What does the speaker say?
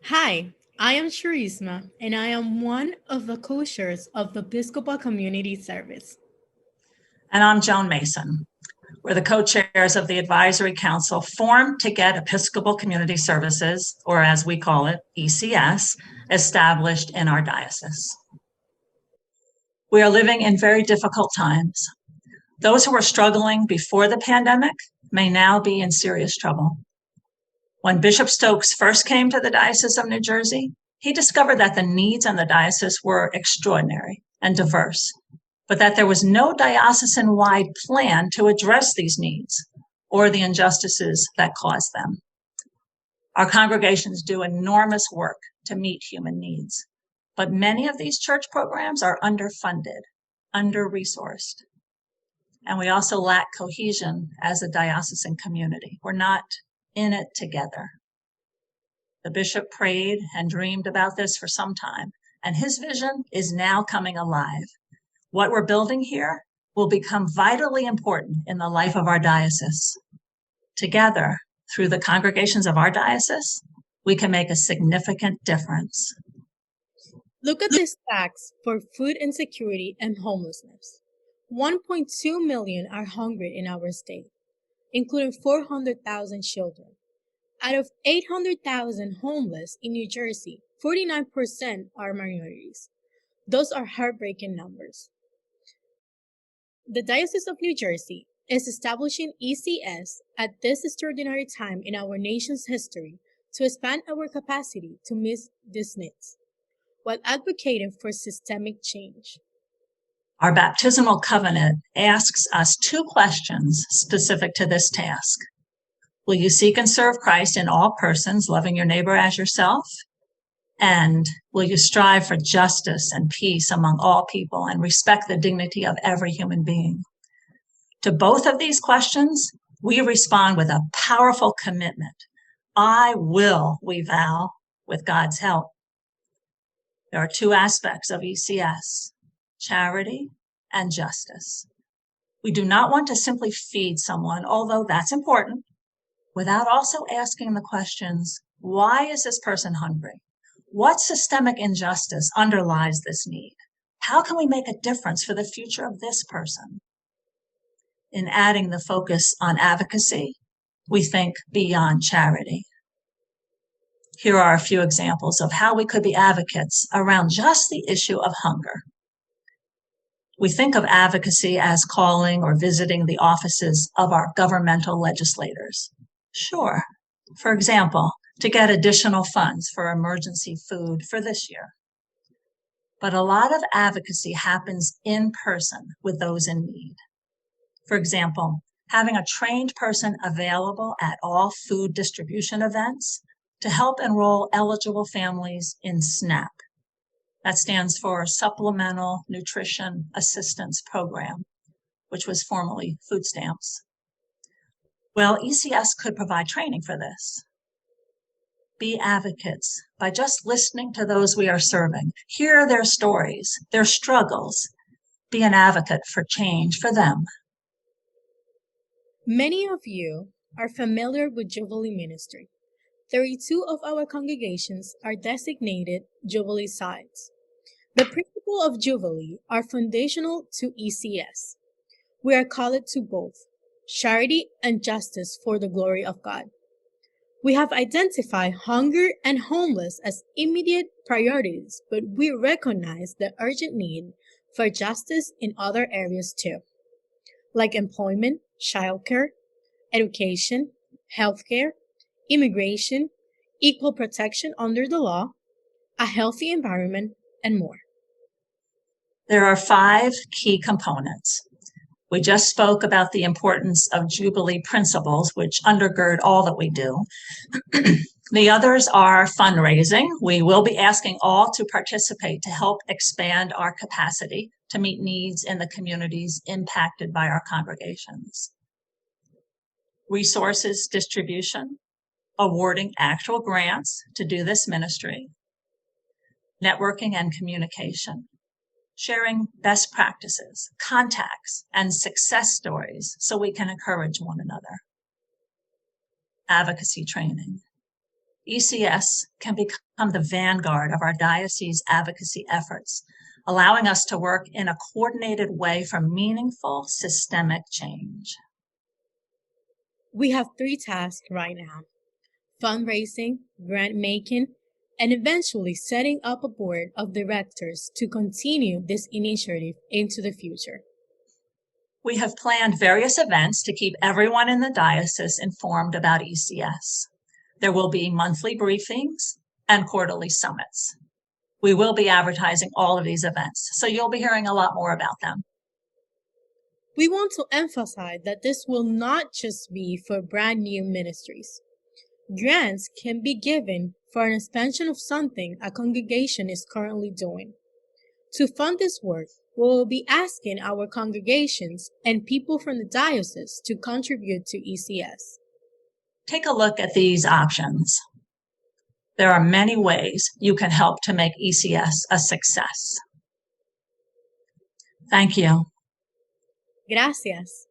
Hi, I am Sharisma, and I am one of the co-chairs of the Episcopal Community Service. And I'm Joan Mason. We're the co-chairs of the Advisory Council formed to get Episcopal Community Services, or as we call it, ECS, established in our diocese. We are living in very difficult times. Those who were struggling before the pandemic may now be in serious trouble. When Bishop Stokes first came to the Diocese of New Jersey, he discovered that the needs in the diocese were extraordinary and diverse, but that there was no diocesan-wide plan to address these needs or the injustices that caused them. Our congregations do enormous work to meet human needs, but many of these church programs are underfunded, under-resourced, and we also lack cohesion as a diocesan community. We're not in it together. The bishop prayed and dreamed about this for some time, and his vision is now coming alive. What we're building here will become vitally important in the life of our diocese. Together, through the congregations of our diocese, we can make a significant difference. Look at the stats for food insecurity and homelessness. 1.2 million are hungry in our state, including 400,000 children. Out of 800,000 homeless in New Jersey, 49% are minorities. Those are heartbreaking numbers. The Diocese of New Jersey is establishing ECS at this extraordinary time in our nation's history to expand our capacity to meet these needs, while advocating for systemic change. Our baptismal covenant asks us two questions specific to this task. Will you seek and serve Christ in all persons, loving your neighbor as yourself? And will you strive for justice and peace among all people and respect the dignity of every human being? To both of these questions, we respond with a powerful commitment. I will, we vow, with God's help. There are two aspects of ECS, charity and justice. We do not want to simply feed someone, although that's important, without also asking the questions, why is this person hungry? What systemic injustice underlies this need? How can we make a difference for the future of this person? In adding the focus on advocacy, we think beyond charity. Here are a few examples of how we could be advocates around just the issue of hunger. We think of advocacy as calling or visiting the offices of our governmental legislators. Sure. For example, to get additional funds for emergency food for this year. But a lot of advocacy happens in person with those in need. For example, having a trained person available at all food distribution events to help enroll eligible families in SNAP. That stands for Supplemental Nutrition Assistance Program, which was formerly food stamps. Well, ECS could provide training for this. Be advocates by just listening to those we are serving. Hear their stories, their struggles. Be an advocate for change for them. Many of you are familiar with Jubilee ministry. 32 of our congregations are designated Jubilee sites. The principles of Jubilee are foundational to ECS. We are called to both charity and justice for the glory of God. We have identified hunger and homeless as immediate priorities, but we recognize the urgent need for justice in other areas too, like employment, childcare, education, healthcare, immigration, equal protection under the law, a healthy environment, and more. There are 5 key components. We just spoke about the importance of Jubilee principles, which undergird all that we do. The others are fundraising. We will be asking all to participate to help expand our capacity to meet needs in the communities impacted by our congregations. Resources distribution, awarding actual grants to do this ministry. Networking and communication. Sharing best practices, contacts, and success stories so we can encourage one another. Advocacy training. ECS can become the vanguard of our diocese advocacy efforts, allowing us to work in a coordinated way for meaningful systemic change. We have 3 tasks right now: fundraising, grant making, and eventually setting up a board of directors to continue this initiative into the future. We have planned various events to keep everyone in the diocese informed about ECS. There will be monthly briefings and quarterly summits. We will be advertising all of these events, so you'll be hearing a lot more about them. We want to emphasize that this will not just be for brand new ministries. Grants can be given for an expansion of something a congregation is currently doing. To fund this work, we will be asking our congregations and people from the diocese to contribute to ECS. Take a look at these options. There are many ways you can help to make ECS a success. Thank you. Gracias.